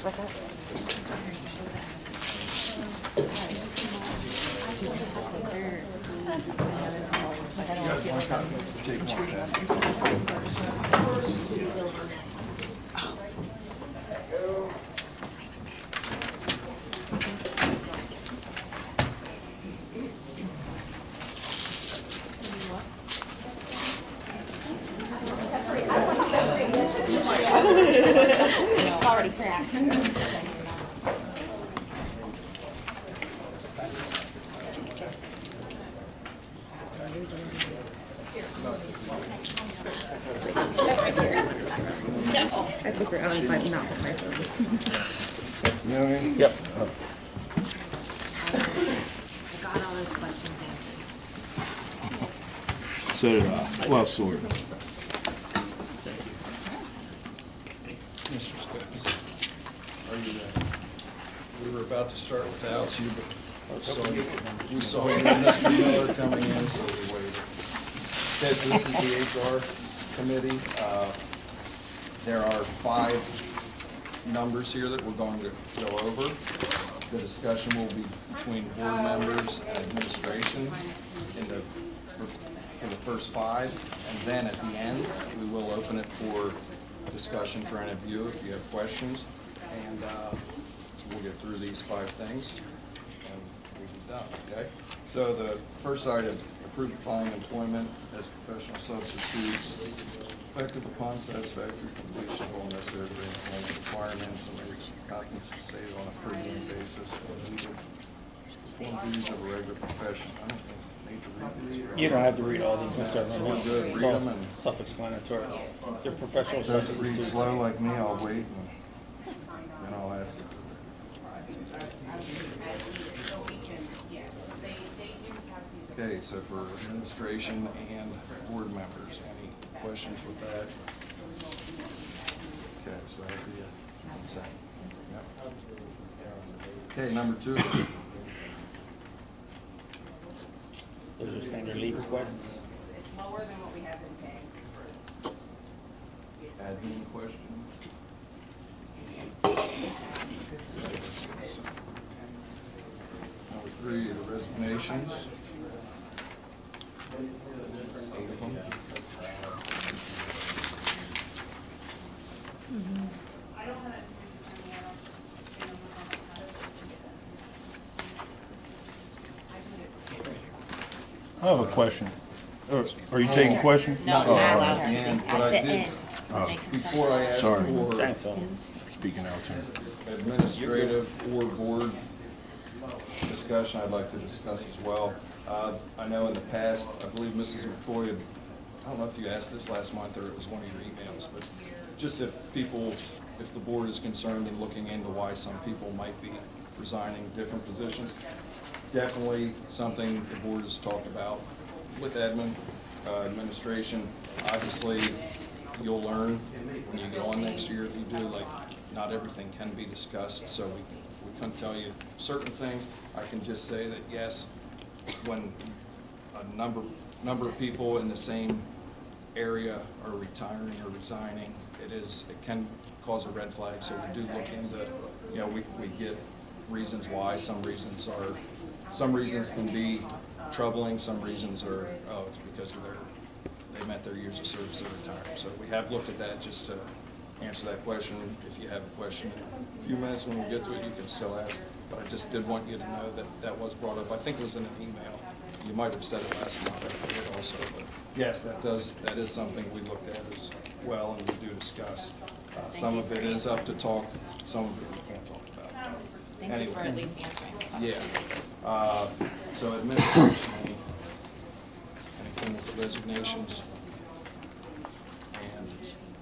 What's that? It's already cracked. I look around and find not my phone. You know what I mean? Yep. I got all those questions answered. So did I. Well, sort of. Mr. Stokes, are you ready? We were about to start without you, but we saw you and Mr. Miller coming in, so we waited. Okay, so this is the HR committee. There are 5 numbers here that we're going to go over. The discussion will be between board members and administration for the first 5, and then at the end, we will open it for discussion for any of you if you have questions, and we'll get through these 5 things and we'll be done, okay? So the first item, approve the following employment as professional substitutes effective upon satisfactory completion of all necessary employment requirements and compensated on a per diem basis or needed perform duties of a regular profession. I don't think I need to read these. You don't have to read all these necessarily. So we're good, It's read all them and self-explanatory. They're professional doesn't read substitutes. slow like me, I'll wait and then I'll ask you. Okay, so for administration and board members, any questions with that? Okay, so that'll be a consent. Yep. Okay, number 2. Those are standard leave requests. It's lower than what we have been paying. Admin questions? Number 3, the resignations. 8 of them. I have a question. Are you taking questions? No, Oh, not at allowed the to. end, but At I the did- end. Before I ask Sorry. for Thanks, all. Speaking out here. administrative or board discussion, I'd like to discuss as well. I know in the past, I believe Mrs. McCoy had, I don't know if you asked this last month or it was one of your emails, but just if the board is concerned in looking into why some people might be resigning different positions, definitely something the board has talked about with administration. Obviously, you'll learn when you get on next year if you do, like, not everything can be discussed, so we couldn't tell you certain things. I can just say that, yes, when a number of people in the same area are retiring or resigning, it can cause a red flag, so we do look into, we get reasons why. Some reasons can be troubling, some reasons are, it's because they met their years of service at retirement. So we have looked at that just to answer that question. If you have a question in a few minutes when we get to it, you can still ask. But I just did want you to know that that was brought up. I think it was in an email. You might have said it last month, I forget also. But yes, that is something we looked at as well and we do discuss. Some of it is up to talk, some of it we can't talk about. Thank you for at least answering. Yeah. So administration, anything with resignations? And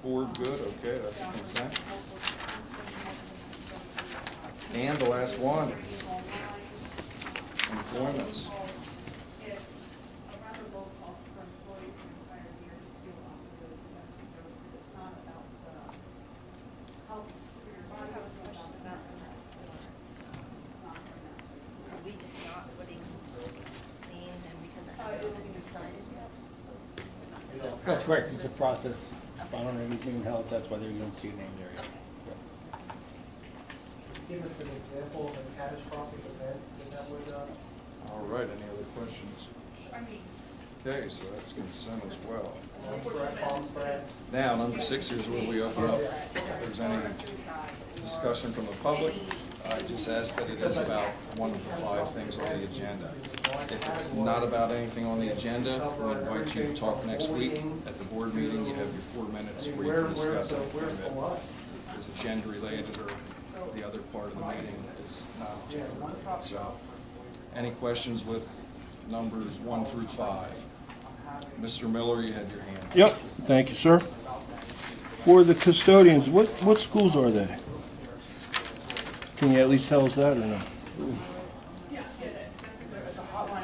board, good, okay, that's a consent. And the last one, employments. Are we just not putting names in because it hasn't been decided yet? Is that a That's correct, it's a process? process. If I don't have anything else, that's why you don't see a name there yet. give us an example of a catastrophic event that would, All right, any other questions? Okay, so that's consent as well. bomb spread? Now, number 6 here is where we open up. If there's any discussion from the public, I just ask that it is about one of the 5 things on the agenda. If it's not about anything on the agenda, we invite you to talk next week. At the board meeting, you have your 4 minutes where you can discuss anything that is agenda related or the other part of the meeting is not agenda related. So, any questions with numbers 1 through 5? Mr. Miller, you had your hand up. Yep, thank you, sir. For the custodians, what schools are they? Can you at least tell us that or no?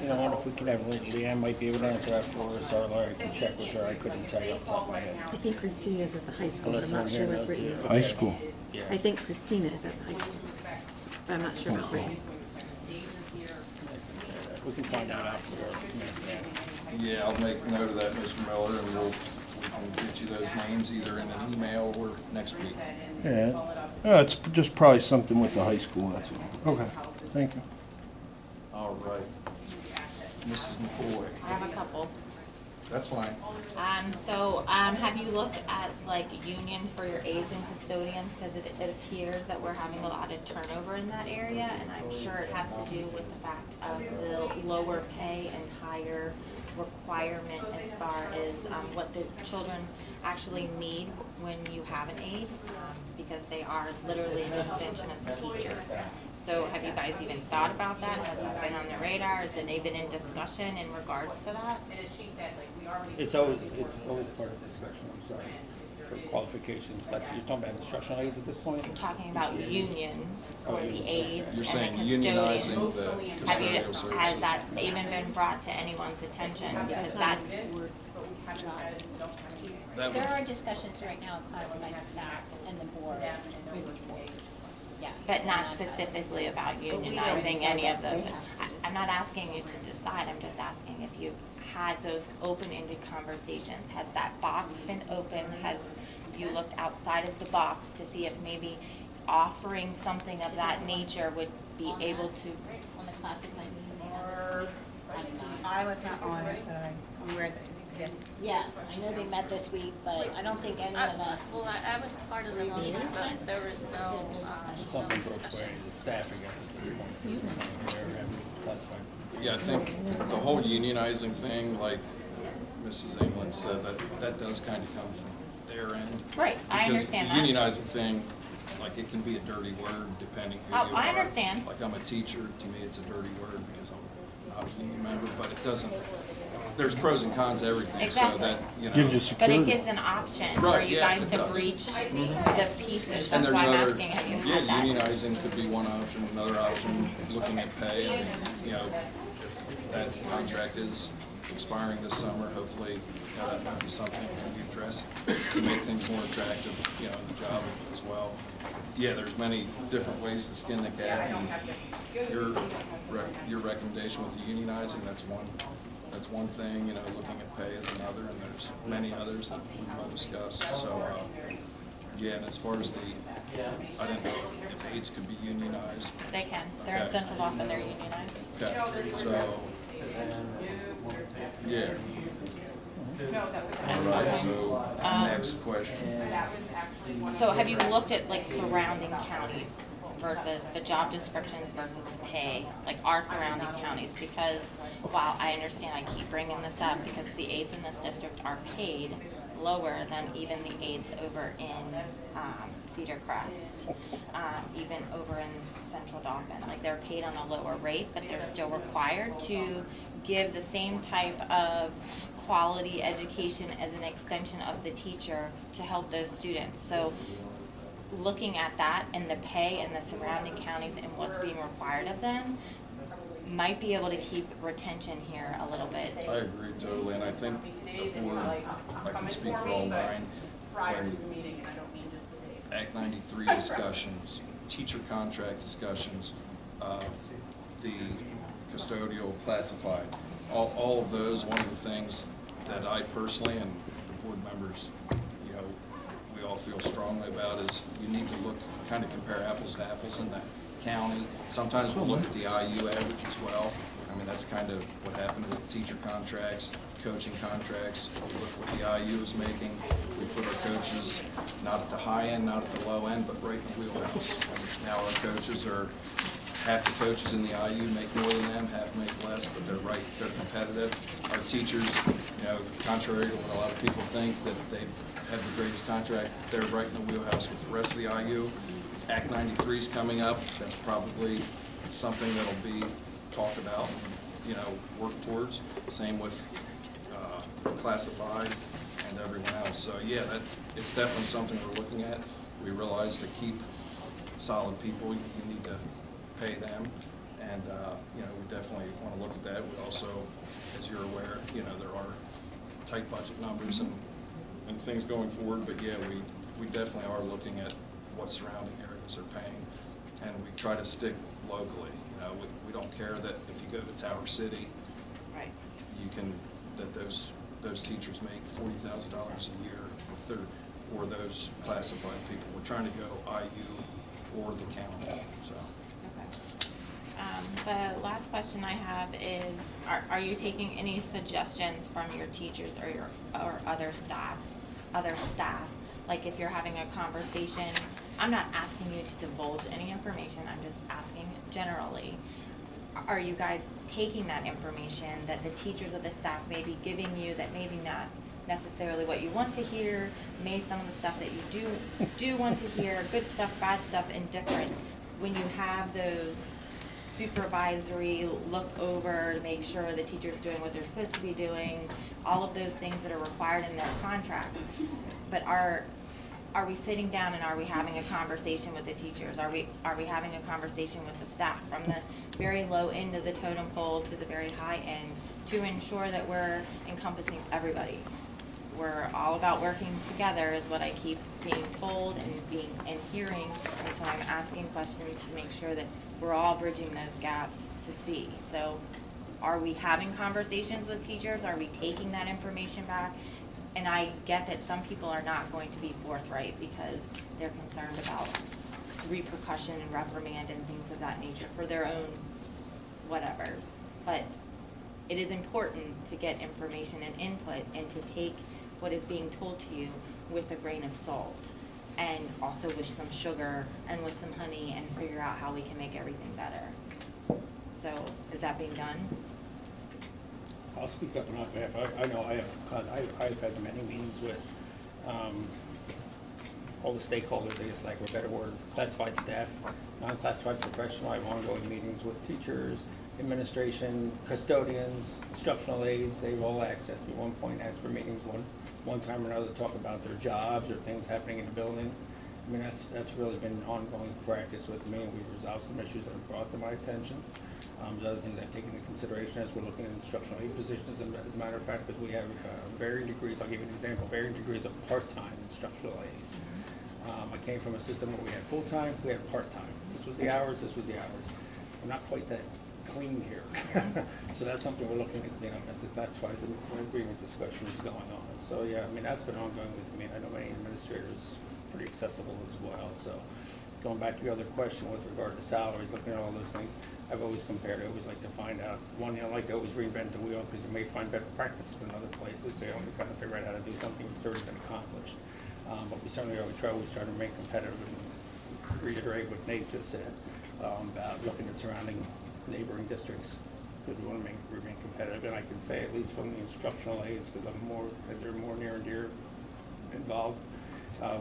You know, I wonder if we could have, Leanne might be able to answer that for us, or Larry can check with her. I couldn't tell you off the top of my head. I think Christina is at the high school, Unless I'm I'm not sure hearing what that Brittany too. is. High school. Yeah. I think Christina is at the high school, but I'm not sure about Brittany. We can find out after. Yeah, I'll make note of that, Mr. Miller, and we can get you those names either in an email or next week. Yeah, it's just probably something with the high school, that's all. Okay, thank you. All right. Mrs. McCoy, I have a couple. that's fine. Have you looked at like unions for your aides and custodians? Because it appears that we're having a lot of turnover in that area, and I'm sure it has to do with the fact of the lower pay and higher requirement as far as what the children actually need when you have an aide, because they are literally an extension of the teacher. So have you guys even thought about that? Has that been on the radar? Has it been in discussion in regards to that? It's always part of the discussion, I'm sorry, for qualifications. That's, you're talking about instructional aides at this point? I'm talking about unions for the aides You're saying and the unionizing custodians. the custodial services. Has that even been brought to anyone's attention? Because that, That There would- are discussions right now of classified staff and the board moving forward. Yes. but not specifically about unionizing any of those. I'm not asking you to decide, I'm just asking if you've had those open-ended conversations. Has that box been open? Has you looked outside of the box to see if maybe offering something of that nature would be able to? On the classified unionizing. I'm not. I was not on it, but I'm aware that it exists. Yes, I know they met this week, but I don't think any of us. Well, I was part of the meeting, but there was no, It's something broached by the staff, I guess, at this point. They're having this classified. Yeah, I think the whole unionizing thing, like Mrs. England said, that does kind of come from their end. Right, I understand that. Because the unionizing thing, like, it can be a dirty word depending who you are. Oh, I understand. Like, I'm a teacher, to me, it's a dirty word because I'm not a union member, but it doesn't, there's pros and cons to everything, so Exactly. that, you know. Gives you But it security. gives an option for Right, you yeah, guys it to does. breach the pieces. And That's there's why I'm other, asking, have you yeah, had that? unionizing could be one option, another option, looking at pay, and, you know, if that contract is expiring this summer, hopefully, you know, that might be something that can be addressed to make things more attractive, you know, in the job as well. Yeah, there's many different ways to skin the cat, and your recommendation with the unionizing, that's one thing, you know, looking at pay is another, and there's many others that we will discuss, so, yeah, and as far as I don't know if aides could be unionized. They can, they're in Okay. central office, they're unionized. Okay, so, yeah. All right, so, next question. So have you looked at like surrounding counties versus the job descriptions versus the pay, like our surrounding counties? Because while I understand, I keep bringing this up because the aides in this district are paid lower than even the aides over in Cedar Crest, even over in Central Dauphin. Like they're paid on a lower rate, but they're still required to give the same type of quality education as an extension of the teacher to help those students. So looking at that and the pay in the surrounding counties and what's being required of them might be able to keep retention here a little bit. I agree totally, and I think the board, I can speak for all nine, when Act 93 discussions, teacher contract discussions, the custodial classified, all of those, one of the things that I personally and the board members, you know, we all feel strongly about is you need to look, kind of compare apples to apples in that county. Sometimes we'll look at the IU average as well. I mean, that's kind of what happened with teacher contracts, coaching contracts. We look what the IU is making. We put our coaches not at the high end, not at the low end, but right in the wheelhouse. And now our coaches are, half the coaches in the IU make more than them, half make less, but they're competitive. Our teachers, you know, contrary to what a lot of people think, that they have the greatest contract, they're right in the wheelhouse with the rest of the IU. Act 93 is coming up. That's probably something that'll be talked about, you know, work towards. Same with classified and everyone else. So yeah, it's definitely something we're looking at. We realize to keep solid people, you need to pay them, and you know, we definitely want to look at that. We also, as you're aware, you know, there are tight budget numbers and things going forward, but yeah, we definitely are looking at what surrounding areas are paying, and we try to stick locally. You know, we don't care that if you go to Tower City, Right. you can, that those teachers make $40,000 a year or those classified people. We're trying to go IU or the county, so. Okay. The last question I have is, are you taking any suggestions from your teachers or other staff? Like if you're having a conversation, I'm not asking you to divulge any information, I'm just asking generally. Are you guys taking that information that the teachers of the staff may be giving you that maybe not necessarily what you want to hear, maybe some of the stuff that you do want to hear, good stuff, bad stuff, indifferent, when you have those supervisory look over to make sure the teacher's doing what they're supposed to be doing, all of those things that are required in their contract. But are we sitting down and are we having a conversation with the teachers? Are we having a conversation with the staff from the very low end of the totem pole to the very high end to ensure that we're encompassing everybody? We're all about working together is what I keep being told and hearing, and so I'm asking questions to make sure that we're all bridging those gaps to see. So are we having conversations with teachers? Are we taking that information back? And I get that some people are not going to be forthright because they're concerned about repercussion and reprimand and things of that nature for their own whatevers. But it is important to get information and input and to take what is being told to you with a grain of salt, and also with some sugar and with some honey, and figure out how we can make everything better. So is that being done? I'll speak up on our behalf. I know I've had many meetings with all the stakeholders, I guess, like a better word, classified staff, non-classified professional. I have ongoing meetings with teachers, administration, custodians, instructional aides. They've all accessed me at one point, asked for meetings one time or another to talk about their jobs or things happening in the building. I mean, that's really been an ongoing practice with me, and we've resolved some issues that have brought to my attention. There's other things I've taken into consideration as we're looking at instructional aid positions, and as a matter of fact, because we have varying degrees, I'll give you an example, varying degrees of part-time instructional aides. I came from a system where we had full-time, we had part-time. This was the hours, this was the hours. We're not quite that clean here. So that's something we're looking at, you know, as the classified agreement discussion is going on. So yeah, I mean, that's been ongoing with me. I know many administrators pretty accessible as well. So going back to your other question with regard to salaries, looking at all those things, I've always compared. I always like to find out, one, you know, like to always reinvent the wheel, because you may find better practices in other places. So you have to kind of figure out how to do something that's already been accomplished. But we certainly always try to remain competitive, and reiterate what Nate just said about looking at surrounding neighboring districts, because we want to remain competitive. And I can say, at least from the instructional aides, because they're more near and dear involved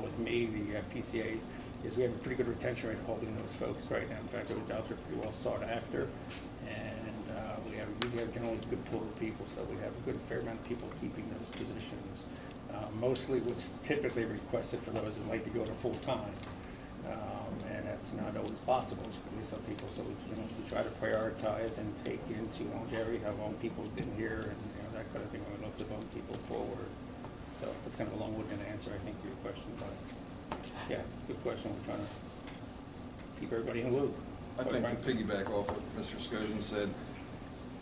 with me, the PCAs, is we have a pretty good retention rate of holding those folks right now. In fact, those jobs are pretty well sought after, and we usually have generally a good pool of people, so we have a good fair amount of people keeping those positions. Mostly what's typically requested for those is like to go to full-time, and that's not always possible for some people. So we try to prioritize and take into longevity, how long people have been here, and that kind of thing. We look to bump people forward. So that's kind of a long-winded answer, I think, to your question, but yeah, good question. We're trying to keep everybody in the loop. I think to piggyback off what Mr. Skojan said,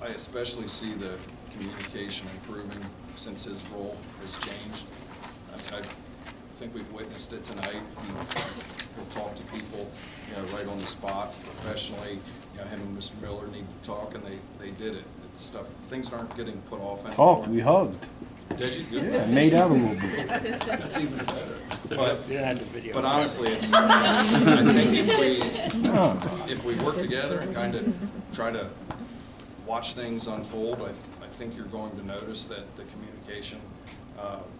I especially see the communication improving since his role has changed. I mean, think we've witnessed it tonight. He'll talk to people, right on the spot, professionally. Him and Mr. Miller need to talk, and they did it. Things aren't getting put off anymore. Talked, we hugged. Did you? Good. Yeah, made out a little bit. That's even better. But But honestly, I think if we work together and kind of try to watch things unfold, I think you're going to notice that the communication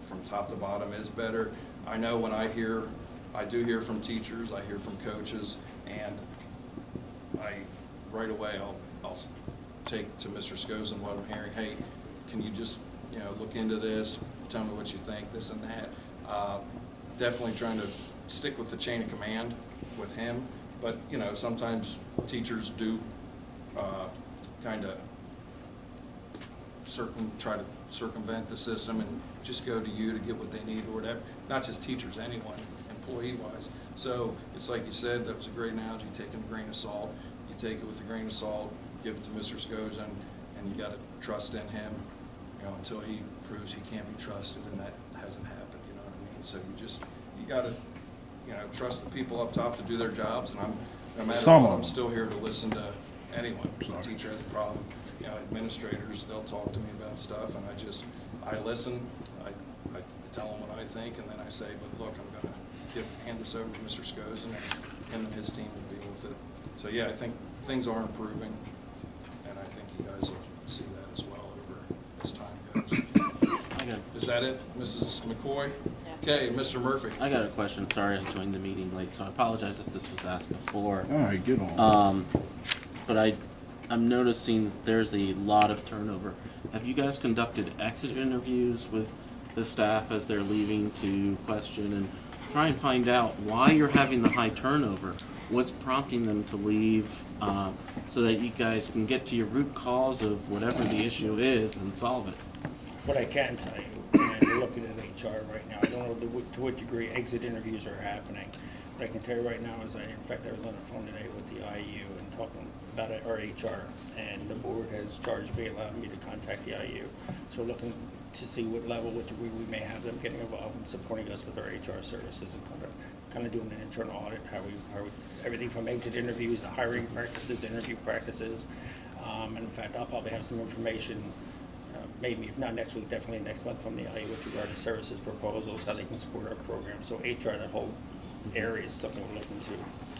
from top to bottom is better. I know when I do hear from teachers, I hear from coaches, and right away I'll take to Mr. Scozen what I'm hearing. Hey, can you just look into this? Tell me what you think, this and that. Definitely trying to stick with the chain of command with him, but sometimes teachers do kind of try to circumvent the system and just go to you to get what they need or whatever. Not just teachers, anyone, employee-wise. So it's like you said, that was a great analogy, taking a grain of salt. You take it with a grain of salt, give it to Mr. Scozen, and you got to trust in him, until he proves he can't be trusted, and that hasn't happened, you know what I mean? So you got to, trust the people up top to do their jobs, and no matter what, I'm still here to listen to anyone. If a teacher has a problem, administrators, they'll talk to me about stuff, and I listen, I tell them what I think, and then I say, but look, I'm going to hand this over to Mr. Scozen, and him and his team will deal with it. So yeah, I think things are improving, and I think you guys will see that as well over as time goes. Is that it, Mrs. McCoy? Okay, Mr. Murphy. I got a question. Sorry I joined the meeting late, so I apologize if this was asked before. All right, get on. But I'm noticing there's a lot of turnover. Have you guys conducted exit interviews with the staff as they're leaving to question and try and find out why you're having the high turnover? What's prompting them to leave, so that you guys can get to your root cause of whatever the issue is and solve it? what I can tell you, and we're looking at HR right now, I don't know to what degree exit interviews are happening. What I can tell you right now is in fact, I was on the phone today with the IU and talking about our HR, and the board has charged me, allowed me to contact the IU. So we're looking to see what level, what degree we may have them getting involved and supporting us with our HR services and kind of doing an internal audit, how we everything from exit interviews to hiring practices, interview practices. And in fact, I'll probably have some information, maybe if not next week, definitely next month from the IU with regard to services proposals, how they can support our program. So HR, that whole area is something we're looking to,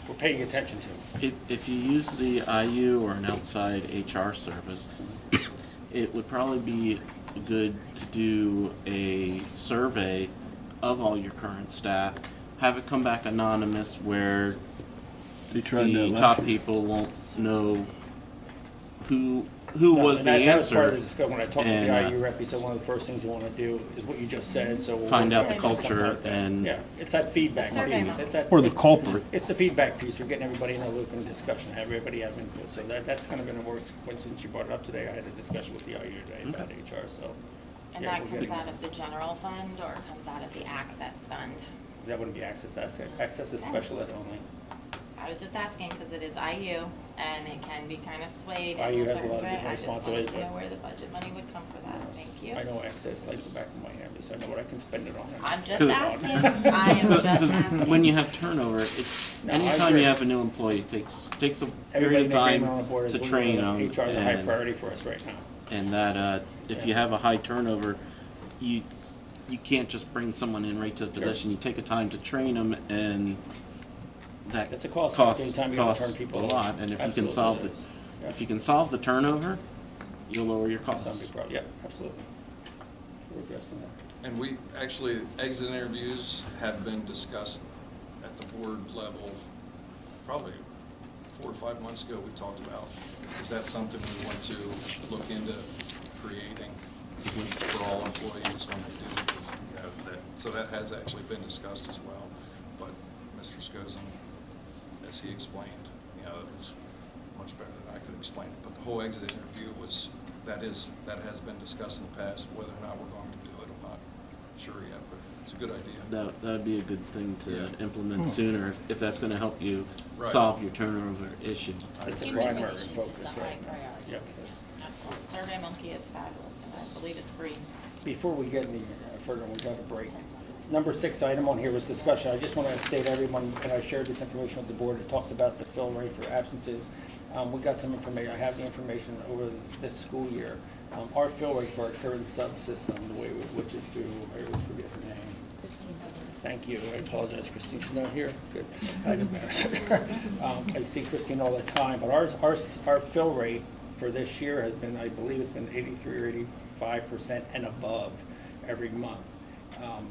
we're paying attention to. If you use the IU or an outside HR service, it would probably be good to do a survey of all your current staff, have it come back anonymous where They tried the that top last year. people won't know who No, was and the that was part of answer. the discussion. When I talked to And, the IU rep, he said one of the first things you want to do is what you just said, so we'll Find work out the on culture something like that. and- Yeah, it's that feedback The survey piece. model. It's that, Or the culprit. it's the feedback piece. We're getting everybody in a loop in discussion, have everybody have input. So that's kind of been a work sequence since you brought it up today. I had a discussion with the IU today about HR, so. And yeah, that we're comes getting- out of the general fund or comes out of the access fund? That wouldn't be access, access is special ed only. I was just asking because it is IU and it can be kind of swayed IU in a has a certain lot of way. different I just wanted responsibilities, to know but- where the budget money would come for that. Thank you. I know access like the back of my hand, so I know what I can spend it on. I'm just Good. asking. I am just asking. When you have turnover, it's No, I anytime agree. you have a new employee, it takes a Everybody period in of the agreement on time the board is to we know train that them. HR is a high priority for us right now. And that if you have a high turnover, you can't just bring someone in right to the position. You take a time to train them, and that It's a cost costs, factor anytime you gotta turn costs people a over. lot. And if you can Absolutely solve it the is. Yeah. if you can solve the turnover, you'll lower your That's not a costs. big problem. Yeah, absolutely. We're addressing that. And we, actually, exit interviews have been discussed at the board level probably 4 or 5 months ago. We talked about, is that something we want to look into creating for all employees when they do that? So that has actually been discussed as well. But Mr. Scozen, as he explained, it was much better than I could explain it. But the whole exit interview that has been discussed in the past. Whether or not we're going to do it, I'm not sure yet, but it's a good idea. That would be a good thing to Yeah. implement sooner if that's going to help you Right. solve your turnover issue. It's a Human primary relations focus, is a high right? priority. Yep. Absolutely. SurveyMonkey is fabulous and I believe it's free. Before we get any further, we have a break. number 6 item on here was discussion. I just want to update everyone, and I shared this information with the board. It talks about the fill rate for absences. We got some information. I have the information over this school year. Our fill rate for our current subsystem, the way which is through, I always forget her name. Thank you. I apologize, Christine. She's not here. Good. I'd embarrass her. I see Christine all the time, but our fill rate for this year has been, I believe it's been 83 or 85% and above every month.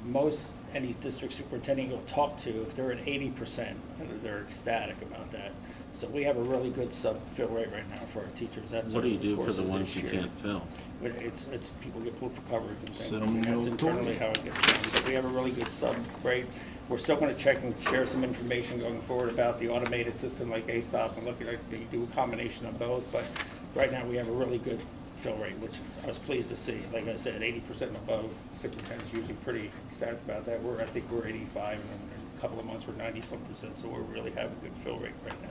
Most any district superintendent you'll talk to, if they're at 80%, they're ecstatic about that. So we have a really good sub-fill rate right now for our teachers. That's What do you do for course the of ones this you year. can't fill? It's people get pulled for coverage and things. Sit 'em in the That's old internally toilet. how it gets done. But we have a really good sub rate. We're still going to check and share some information going forward about the automated system like ASOP and look at you do a combination of both. But right now we have a really good fill rate, which I was pleased to see. Like I said, 80% and above. Superintendent's usually pretty ecstatic about that. I think we're 85, and in a couple of months we're 90-some%. So we really have a good fill rate right now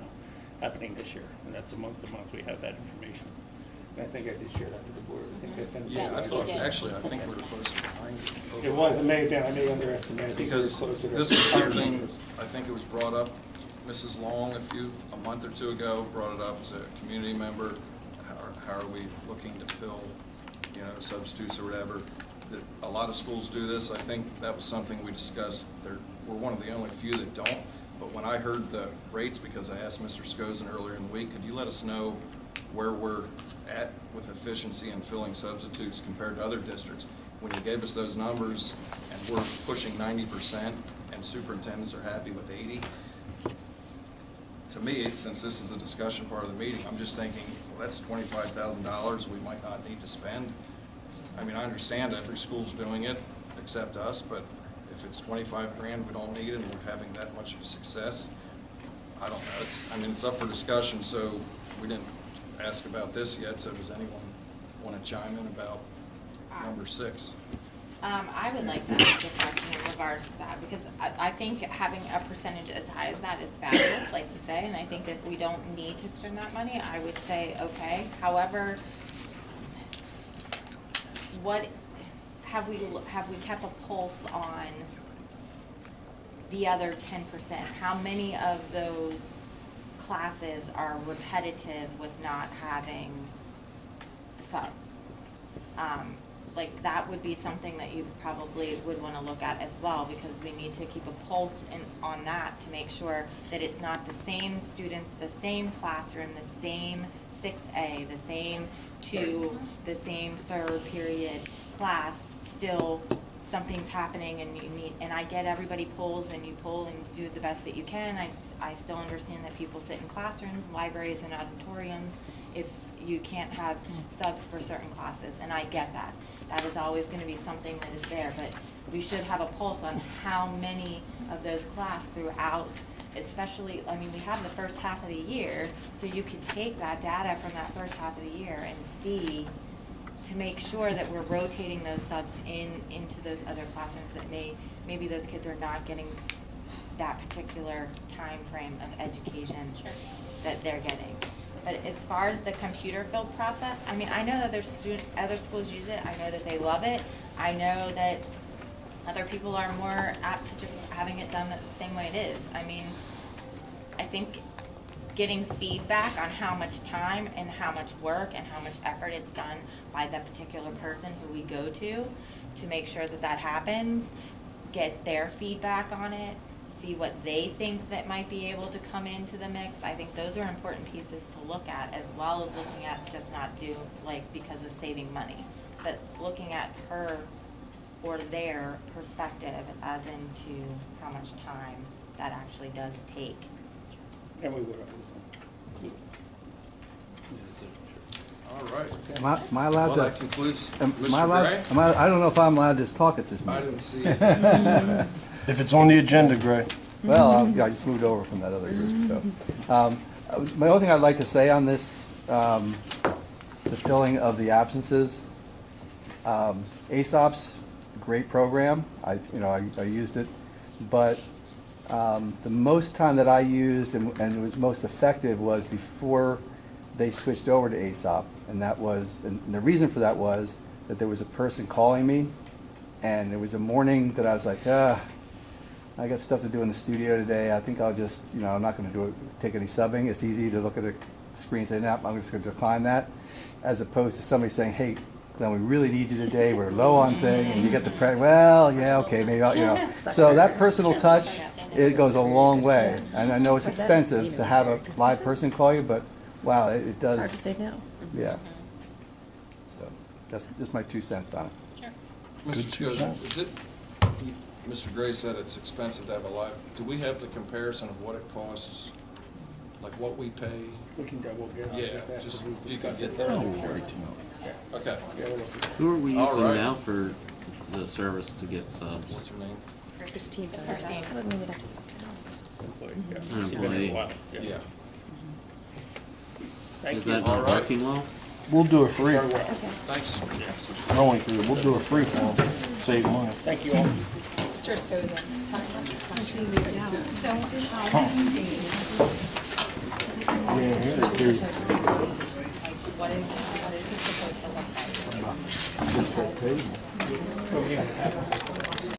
happening this year, and that's a month to month we have that information. And I think I did share that with the board. I think I sent it. Yeah, I Yes, thought, you did. actually, I think we were closer to 90. It was, it may have been, I may underestimate. I think we were Because closer to this was higher something, numbers. I think it was brought up, Mrs. Long a month or two ago, brought it up as a community member. How are we looking to fill, substitutes or whatever? A lot of schools do this. I think that was something we discussed. We're one of the only few that don't. But when I heard the rates, because I asked Mr. Scozen earlier in the week, could you let us know where we're at with efficiency in filling substitutes compared to other districts? When you gave us those numbers and we're pushing 90% and superintendents are happy with 80, to me, since this is a discussion part of the meeting, I'm just thinking, well, that's $25,000 we might not need to spend. I mean, I understand every school's doing it except us, but if it's 25 grand we don't need and we're having that much of a success, I don't know. It's up for discussion, so we didn't ask about this yet, so does anyone want to chime in about number 6? I would like to ask a question in regards to that, because I think having a percentage as high as that is fabulous, like you say, and I think if we don't need to spend that money, I would say okay. However, what have we kept a pulse on the other 10%? How many of those classes are repetitive with not having subs? Like that would be something that you probably would want to look at as well, because we need to keep a pulse on that to make sure that it's not the same students, the same classroom, the same 6A, the same 2, the same 3rd period class. Still something's happening and you need, and I get everybody pulls and you pull and do the best that you can. I still understand that people sit in classrooms, libraries, and auditoriums if you can't have subs for certain classes, and I get that. That is always going to be something that is there, but we should have a pulse on how many of those classes throughout, especially, we have the first half of the year, so you could take that data from that first half of the year and see, to make sure that we're rotating those subs into those other classrooms that maybe those kids are not getting that particular time frame of education that they're getting. But as far as the computer filled process, I know that other schools use it. I know that they love it. I know that other people are more apt to just having it done the same way it is. I think getting feedback on how much time and how much work and how much effort it's done by the particular person who we go to make sure that happens, get their feedback on it, see what they think that might be able to come into the mix. I think those are important pieces to look at, as well as looking at just not do because of saving money, but looking at her or their perspective as into how much time that actually does take. And we would All right. Am I allowed Well, to? that concludes. Am Mr. I allowed? Gray? I don't know if I'm allowed to talk at this I meeting. didn't see it. If it's on the agenda, Gray. Well, I just moved over from that other group, so. My only thing I'd like to say on this, the filling of the absences, ASOP's a great program. I used it, but the most time that I used and it was most effective was before they switched over to ASOP, and the reason for that was that there was a person calling me And it was a morning that I was like, I got stuff to do in the studio today. I think I'll just, I'm not going to take any subbing. It's easy to look at a screen and say, no, I'm just going to decline that. As opposed to somebody saying, hey, Glenn, we really need you today. We're low on thing. And you get the well, yeah, okay, maybe I'll, So that personal touch, it goes a long way. And I know it's expensive to have a live person call you, but wow, it does. It's hard to say no. Yeah. So that's just my 2 cents on it. Mr. Scotia, is it, Mr. Gray said it's expensive to have a live, do we have the comparison of what it costs, like what we pay? We can double get on Yeah, that. just We if you could discussed get it there. earlier. Okay. Yeah, we'll see. Who are we All using right. now for the service to get subs? What's her name? Christine does. Christine. I wouldn't even have to Employee, yeah. An It's been here a employee. while, Yeah. Thank Is you. that All not right. working well? We'll do it free. Very well. Thanks. Only free. We'll do it free for them. Save money. Thank you all. Just goes in. So how many days, Yeah, here it is. What is this supposed to look like? Just that table.